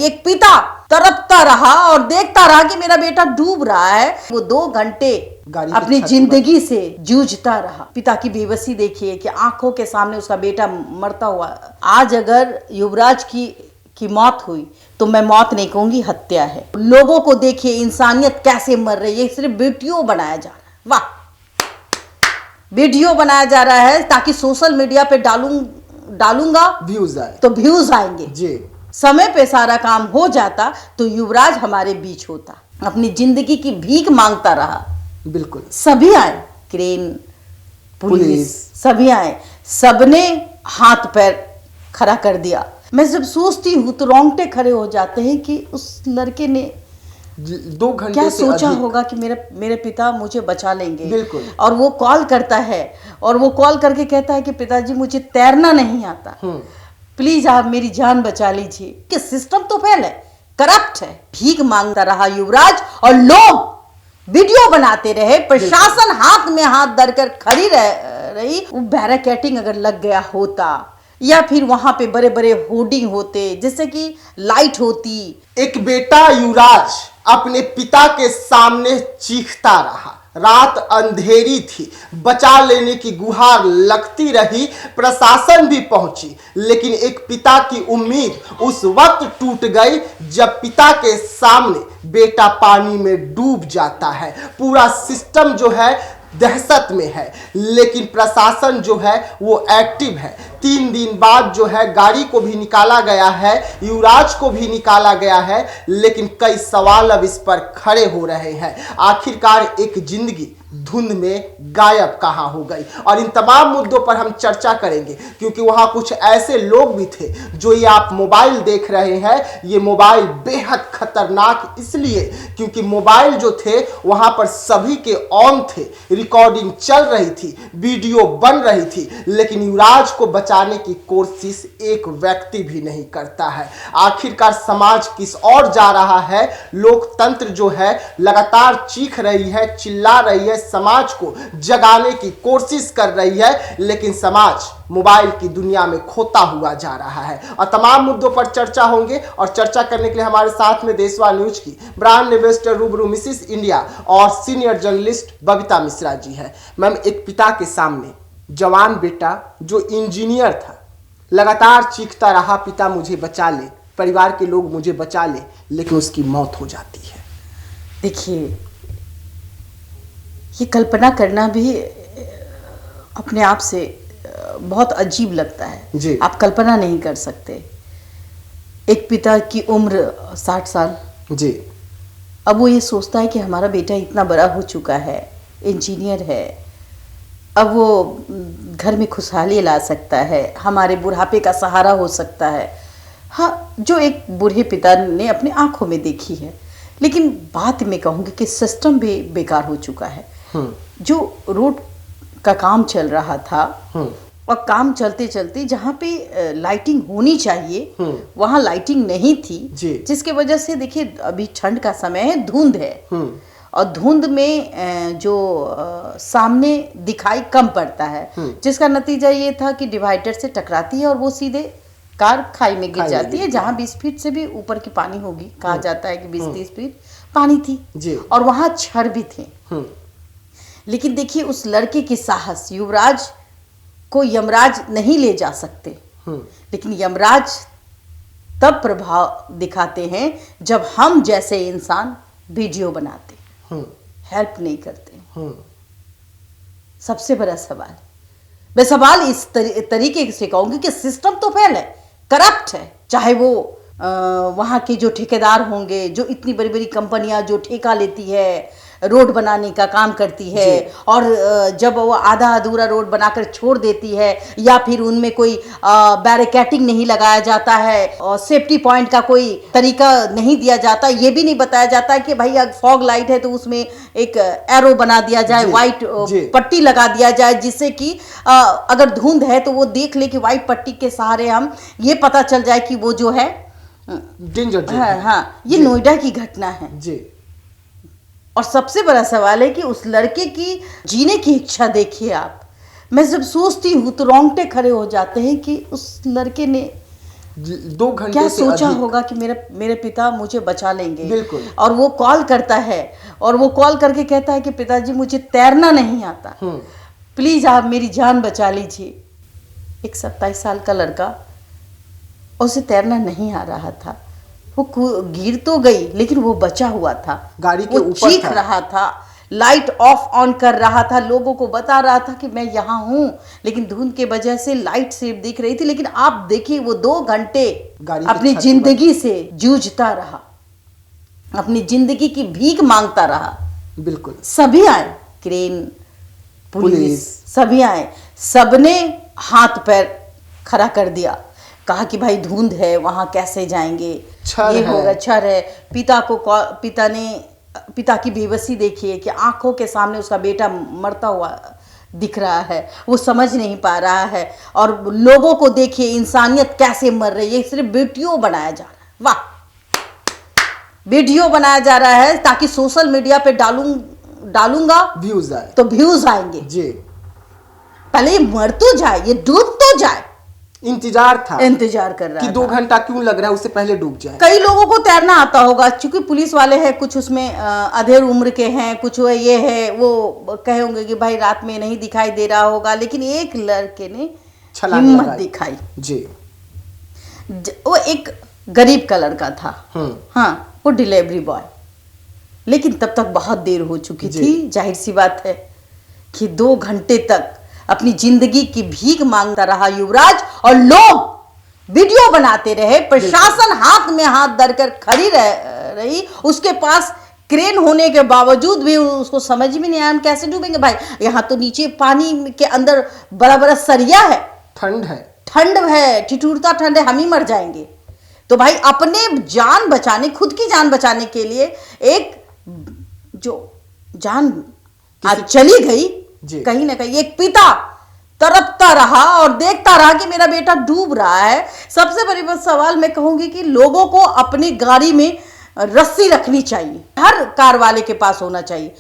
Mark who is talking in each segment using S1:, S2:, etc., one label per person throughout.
S1: एक पिता तड़पता रहा और देखता रहा कि मेरा बेटा डूब रहा है। वो 2 घंटे अपनी जिंदगी से जूझता रहा। पिता की बेबसी देखिए कि आंखों के सामने उसका बेटा मरता हुआ। आज अगर युवराज की मौत हुई तो मैं मौत नहीं कहूंगी, हत्या है। लोगों को देखिए इंसानियत कैसे मर रही है। सिर्फ वीडियो बनाया जा रहा है, वाह, वीडियो बनाया जा रहा है ताकि सोशल मीडिया पे डालूंगा
S2: व्यूज आए
S1: तो व्यूज आएंगे जी। समय पे सारा काम हो जाता तो युवराज हमारे बीच होता। अपनी जिंदगी की भीख मांगता रहा।
S2: बिल्कुल,
S1: सभी आए, क्रेन, पुलिस, सभी आए, सबने हाथ पैर खड़ा कर दिया। मैं जब सोचती हूँ तो रोंगटे खड़े हो जाते हैं कि उस लड़के ने
S2: 2 घंटे
S1: क्या सोचा होगा कि मेरे पिता मुझे बचा लेंगे।
S2: बिल्कुल।
S1: और वो कॉल करता है और वो कॉल करके कहता है कि पिताजी मुझे तैरना नहीं आता, प्लीज आप मेरी जान बचा लीजिए। कि सिस्टम तो फेल है, करप्ट है। भीख मांगता रहा युवराज और लोग वीडियो बनाते रहे। प्रशासन हाथ में हाथ धरकर खड़ी रही। वो बैरिकेडिंग अगर लग गया होता या फिर वहां पे बड़े बड़े होर्डिंग होते, जैसे कि लाइट होती।
S2: एक बेटा युवराज अपने पिता के सामने चीखता रहा। रात अंधेरी थी, बचा लेने की गुहार लगती रही, प्रशासन भी पहुंची, लेकिन एक पिता की उम्मीद उस वक्त टूट गई जब पिता के सामने बेटा पानी में डूब जाता है। पूरा सिस्टम जो है दहशत में है, लेकिन प्रशासन जो है वो एक्टिव है। 3 दिन बाद जो है गाड़ी को भी निकाला गया है, युवराज को भी निकाला गया है, लेकिन कई सवाल अब इस पर खड़े हो रहे हैं। आखिरकार एक जिंदगी धुंध में गायब कहाँ हो गई। और इन तमाम मुद्दों पर हम चर्चा करेंगे, क्योंकि वहां कुछ ऐसे लोग भी थे जो ये आप मोबाइल देख रहे हैं, ये मोबाइल बेहद खतरनाक इसलिए क्योंकि मोबाइल जो थे वहां पर सभी के ऑन थे, रिकॉर्डिंग चल रही थी, वीडियो बन रही थी, लेकिन युवराज को बचाने की कोशिश एक व्यक्ति भी नहीं करता है। आखिरकार समाज किस ओर जा रहा है? लोकतंत्र जो है लगातार चीख रही है, चिल्ला रही है, समाज को जगाने की कोशिश कर रही है, लेकिन समाज मोबाइल की दुनिया में खोता हुआ जा रहा है। और तमाम मुद्दों पर चर्चा होंगे और चर्चा करने के लिए हमारे साथ में देशवा न्यूज की ब्रांड इन्वेस्टर रूबरू मिसिस इंडिया और सीनियर जर्नलिस्ट बबीता मिश्रा जी है। मैम, एक पिता के सामने जवान बेटा जो इंजीनियर था लगातार चीखता रहा, पिता मुझे बचा ले, परिवार के लोग मुझे बचा ले, लेकिन उसकी मौत हो जाती है।
S1: देखिए, ये कल्पना करना भी अपने आप से बहुत अजीब लगता है
S2: जी।
S1: आप कल्पना नहीं कर सकते। एक पिता की उम्र 60 साल
S2: जी।
S1: अब वो ये सोचता है कि हमारा बेटा इतना बड़ा हो चुका है, इंजीनियर है, अब वो घर में खुशहाली ला सकता है, हमारे बुढ़ापे का सहारा हो सकता है। हाँ, जो एक बूढ़े पिता ने अपनी आंखों में देखी है। लेकिन बात मैं कहूँगी कि सिस्टम भी बेकार हो चुका है। जो रोड का काम चल रहा था और काम चलते चलते जहाँ पे लाइटिंग होनी चाहिए वहाँ लाइटिंग नहीं थी, जिसके वजह से देखिए अभी ठंड का समय है, धुंध है और धुंध में जो सामने दिखाई कम पड़ता है, जिसका नतीजा ये था कि डिवाइडर से टकराती है और वो सीधे कार खाई में गिर जाती है, जहाँ 20 फीट से भी ऊपर की पानी होगी। कहा जाता है कि 20-30 फीट पानी थी और वहाँ छड़ भी थे। लेकिन देखिए उस लड़के की साहस, युवराज को यमराज नहीं ले जा सकते, लेकिन यमराज तब प्रभाव दिखाते हैं जब हम जैसे इंसान वीडियो बनाते, हेल्प नहीं करते। सबसे बड़ा सवाल, मैं सवाल इस तरीके से कहूंगी कि सिस्टम तो फेल है, करप्ट है। चाहे वो वहाँ के जो ठेकेदार होंगे, जो इतनी बड़ी बड़ी कंपनियां जो ठेका लेती है, रोड बनाने का काम करती है, और जब वो आधा अधूरा रोड बनाकर छोड़ देती है या फिर उनमें कोई बैरिकेडिंग नहीं लगाया जाता है और सेफ्टी पॉइंट का कोई तरीका नहीं दिया जाता, ये भी नहीं बताया जाता है कि भाई अगर फॉग लाइट है तो उसमें एक एरो बना दिया जाए, वाइट पट्टी लगा दिया जाए, जिससे कि अगर धुंध है तो वो देख ले कि वाइट पट्टी के सहारे हम ये पता चल जाए कि वो जो है
S2: डेंजर।
S1: हाँ, ये नोएडा की घटना है जी। और सबसे बड़ा सवाल है कि उस लड़के की जीने की इच्छा देखिए आप। मैं जब सोचती हूँ तो रोंगटे खड़े हो जाते हैं कि उस लड़के ने
S2: 2 घंटे
S1: क्या
S2: से
S1: सोचा
S2: अधिक।
S1: होगा कि मेरे पिता मुझे बचा लेंगे।
S2: बिल्कुल।
S1: और वो कॉल करता है और वो कॉल करके कहता है कि पिताजी मुझे तैरना नहीं आता, प्लीज आप मेरी जान बचा लीजिए। एक 27 साल का लड़का, उसे तैरना नहीं आ रहा था, वो गिर तो गई लेकिन वो बचा हुआ था,
S2: गाड़ी के
S1: वो
S2: ऊपर
S1: चीख
S2: था।
S1: रहा था, लाइट ऑफ ऑन कर रहा था, लोगों को बता रहा था कि मैं यहाँ हूँ, लेकिन धुंध के वजह से लाइट सिर्फ दिख रही थी। लेकिन आप देखिए वो 2 घंटे
S2: गाड़ी की
S1: अपनी
S2: छत
S1: जिंदगी से जूझता रहा, अपनी जिंदगी की भीख मांगता रहा।
S2: बिल्कुल।
S1: सभी आए, क्रेन, पुलिस, सभी आए, सबने हाथ पैर खड़ा कर दिया, कहा कि भाई धुंध है, वहां कैसे जाएंगे,
S2: छर
S1: ये
S2: है।
S1: होगा, छर है। पिता की बेबसी देखिए कि आंखों के सामने उसका बेटा मरता हुआ दिख रहा है, वो समझ नहीं पा रहा है। और लोगों को देखिए इंसानियत कैसे मर रही है, सिर्फ वीडियो बनाया जा रहा है। वाह, वीडियो बनाया जा रहा है ताकि सोशल मीडिया पे डालूंगा
S2: व्यूज आए
S1: तो व्यूज आएंगे।
S2: जी।
S1: पहले ये मर तो जाए, ये डूब तो जाए।
S2: इंतजार था,
S1: इंतजार कर रहा
S2: कि
S1: था
S2: 2 घंटा क्यों लग रहा है, उससे पहले डूब जाए।
S1: कई लोगों को तैरना आता होगा, क्योंकि पुलिस वाले हैं, कुछ उसमें अधेड़ उम्र के हैं, कुछ ये है, वो कहे होंगे कि भाई रात में नहीं दिखाई दे रहा होगा, लेकिन एक लड़के ने
S2: छलांग
S1: हिम्मत
S2: लगाई।
S1: दिखाई
S2: जी।
S1: वो एक गरीब का लड़का था, हाँ, वो डिलीवरी बॉय, लेकिन तब तक बहुत देर हो चुकी थी। जाहिर सी बात है कि 2 घंटे तक अपनी जिंदगी की भीख मांगता रहा युवराज, और लोग वीडियो बनाते रहे, प्रशासन हाथ में हाथ धरकर खड़ी रही, उसके पास क्रेन होने के बावजूद भी उसको समझ में नहीं आया हम कैसे डूबेंगे। भाई यहाँ तो नीचे पानी के अंदर बड़ा बड़ा सरिया है,
S2: ठंड है,
S1: ठिठुरता ठंड है, हम ही मर जाएंगे। तो भाई अपने जान बचाने, खुद की जान बचाने के लिए एक जो जान आज चली गई, कहीं ना कहीं एक पिता तरपता रहा और देखता रहा कि मेरा बेटा डूब रहा है। सबसे बड़ी सवाल मैं कहूंगी कि लोगों को अपनी गाड़ी में रस्सी रखनी चाहिए, हर कार वाले के पास होना चाहिए,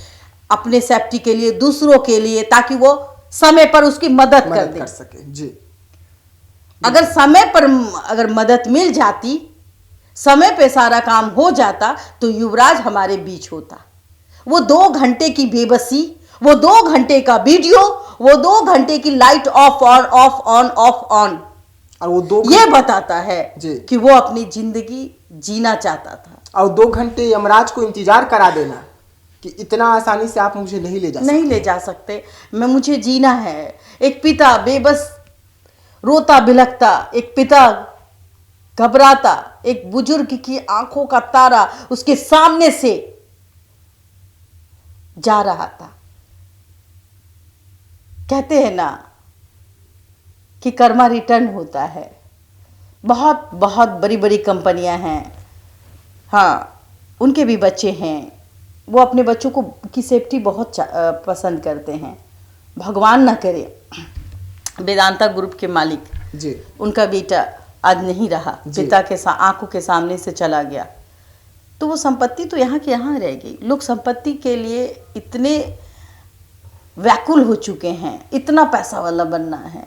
S1: अपने सेफ्टी के लिए, दूसरों के लिए, ताकि वो समय पर उसकी मदद कर
S2: सके। जी।
S1: अगर समय पर अगर मदद मिल जाती, समय पे सारा काम हो जाता, तो युवराज हमारे बीच होता। वो 2 घंटे की बेबसी, वो 2 घंटे का वीडियो, वो 2 घंटे की light of on off on off on,
S2: और वो 2
S1: ये बताता है कि वो अपनी जिंदगी जीना चाहता था।
S2: और 2 घंटे यमराज को इंतजार करा देना कि इतना आसानी से आप मुझे नहीं ले जा सकते,
S1: मुझे जीना है। एक पिता बेबस रोता बिलखता, एक पिता घबराता, एक बुजुर्ग की आंखों का तारा उसके सामने से जा रहा था। कहते हैं ना कि कर्मा रिटर्न होता है। बहुत बहुत बड़ी बड़ी कंपनियां हैं, हाँ, उनके भी बच्चे हैं, वो अपने बच्चों को की सेफ्टी बहुत पसंद करते हैं। भगवान ना करे, वेदांता ग्रुप के मालिक
S2: जी,
S1: उनका बेटा आज नहीं रहा, पिता के आंखों के सामने से चला गया, तो वो संपत्ति तो यहाँ के यहाँ रह गई। लोग संपत्ति के लिए इतने व्याकुल हो चुके हैं, इतना पैसा वाला बनना है,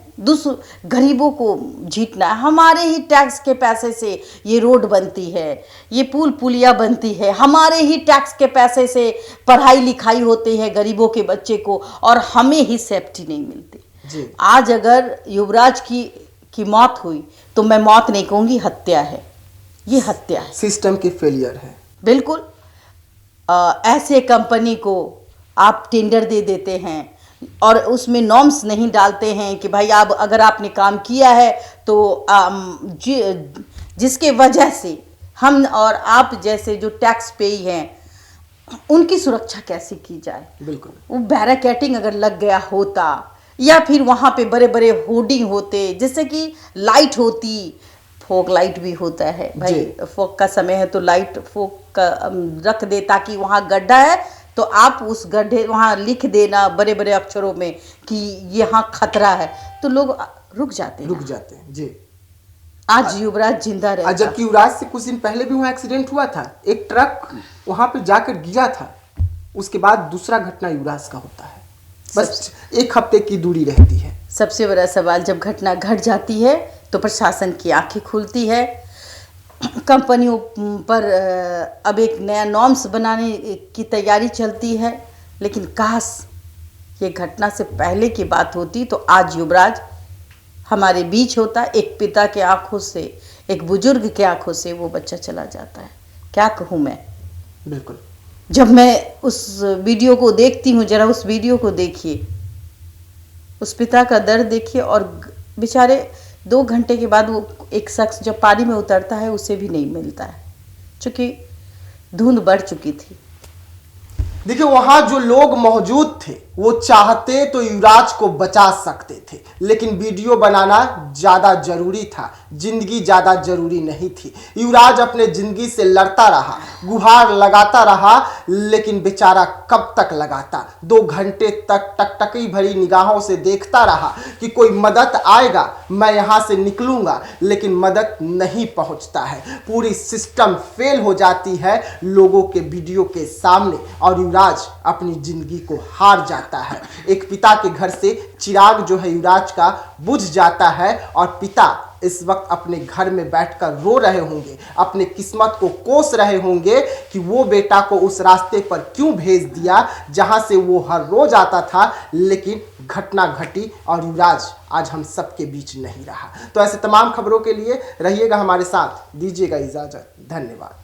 S1: गरीबों को जीतना है। हमारे ही टैक्स के पैसे से ये रोड बनती है, ये पुल पुलिया बनती है, हमारे ही टैक्स के पैसे से पढ़ाई लिखाई होती है गरीबों के बच्चे को, और हमें ही सेफ्टी नहीं मिलती
S2: जी।
S1: आज अगर युवराज की मौत हुई तो मैं मौत नहीं कहूँगी, हत्या है, ये हत्या है,
S2: सिस्टम की फेलियर है।
S1: बिल्कुल। ऐसे कंपनी को आप टेंडर दे देते हैं और उसमें नॉर्म्स नहीं डालते हैं कि भाई आप अगर आपने काम किया है तो जिसके वजह से हम और आप जैसे जो टैक्स पेई हैं उनकी सुरक्षा कैसे की जाए।
S2: बिल्कुल।
S1: वो बैरिकेडिंग अगर लग गया होता, या फिर वहाँ पे बड़े बड़े होर्डिंग होते, जैसे कि लाइट होती, फोक लाइट भी होता है भाई, फोक का समय है तो लाइट फोक का रख दे ताकि वहाँ गड्ढा है तो आप उस गड्ढे वहाँ लिख देना बड़े बड़े अक्षरों में कि यहाँ खतरा है, तो लोग रुक जाते हैं
S2: जी।
S1: आज युवराज जिंदा रहता।
S2: जबकि युवराज से कुछ दिन पहले भी वहाँ एक्सीडेंट हुआ था, एक ट्रक वहाँ पे जाकर गिरा था, उसके बाद दूसरा घटना युवराज का होता है, बस 1 हफ्ते की दूरी रहती है।
S1: सबसे बड़ा सवाल, जब घटना घट जाती है तो प्रशासन की आंखें खुलती है। कंपनियों पर अब एक नया नॉर्म्स बनाने की तैयारी चलती है। लेकिन काश ये घटना से पहले की बात होती तो आज युवराज हमारे बीच होता। एक पिता के आंखों से, एक बुजुर्ग के आंखों से वो बच्चा चला जाता है। क्या कहूँ मैं।
S2: बिल्कुल।
S1: जब मैं उस वीडियो को देखती हूँ, जरा उस वीडियो को देखिए, उस पिता का दर्द देखिए। और बेचारे 2 घंटे के बाद वो एक शख्स जब पानी में उतरता है उसे भी नहीं मिलता है, क्योंकि धुंध बढ़ चुकी थी।
S2: देखिए, वहां जो लोग मौजूद थे वो चाहते तो युवराज को बचा सकते थे, लेकिन वीडियो बनाना ज्यादा जरूरी था, जिंदगी ज्यादा जरूरी नहीं थी। युवराज अपने जिंदगी से लड़ता रहा, गुहार लगाता रहा, लेकिन बेचारा कब तक लगाता। 2 घंटे तक टकटकी भरी निगाहों से देखता रहा कि कोई मदद आएगा, मैं यहां से निकलूंगा, लेकिन मदद नहीं पहुंचता है। पूरी सिस्टम फेल हो जाती है लोगों के वीडियो के सामने और युवराज अपनी जिंदगी को हार जाता है। एक पिता के घर से चिराग जो है युवराज का बुझ जाता है और पिता इस वक्त अपने घर में बैठकर रो रहे होंगे, अपने किस्मत को कोस रहे होंगे कि वो बेटा को उस रास्ते पर क्यों भेज दिया जहां से वो हर रोज आता था। लेकिन घटना घटी और युवराज आज हम सबके बीच नहीं रहा। तो ऐसे तमाम खबरों के लिए रहिएगा हमारे साथ, दीजिएगा इजाजत। धन्यवाद।